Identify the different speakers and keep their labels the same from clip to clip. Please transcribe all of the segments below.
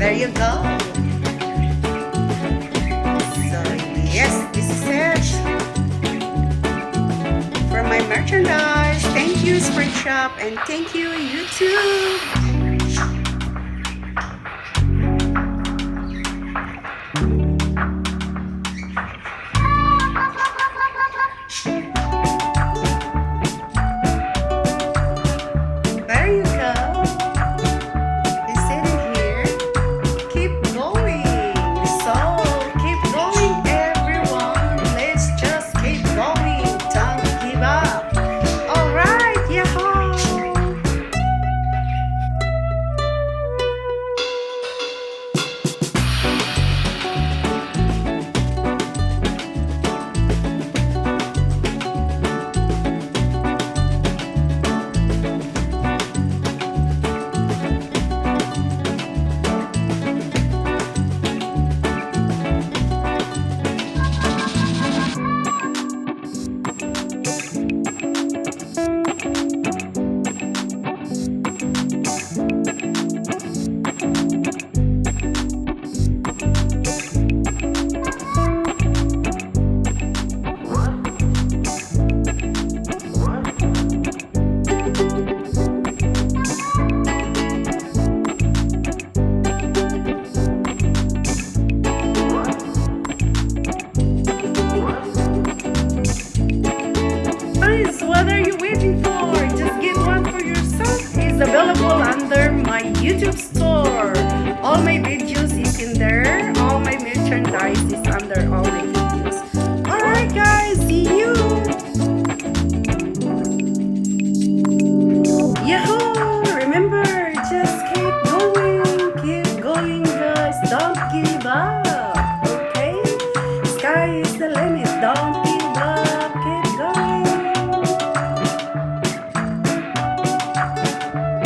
Speaker 1: There you go. So yes, this is it for my merchandise. Thank you, Spring Shop, and thank you, YouTube. There you go. You see it here. Keep going. So keep going, everyone. Let's just keep going. Don't give up. All right, yahoo! Guys, what are you waiting for? Just get one for yourself. It's available under my YouTube store. All my videos is in there. All my merchandise is under all my videos. Alright guys, see you! Yahoo! Remember, just keep going guys. Don't give up. Okay? Sky is the limit. Don't give up. Keep going.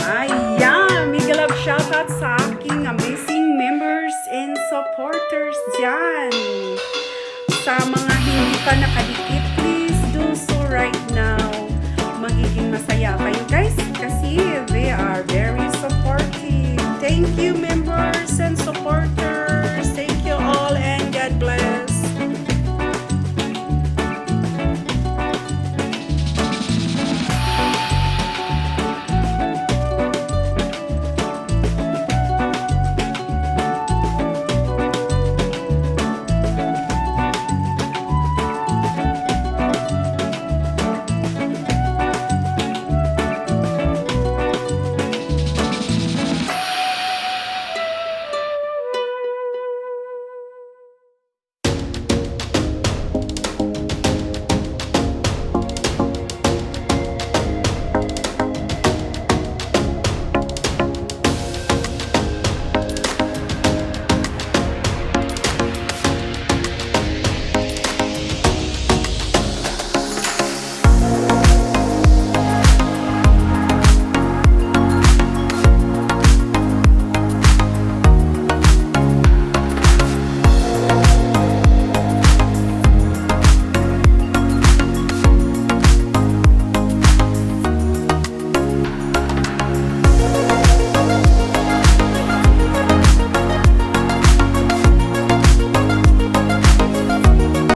Speaker 1: Ayan, mega love shoutout sa aking amazing members and supporters dyan. Sa mga hindi pa nakadikit, please do so right now. Magiging masaya kayo guys kasi they are very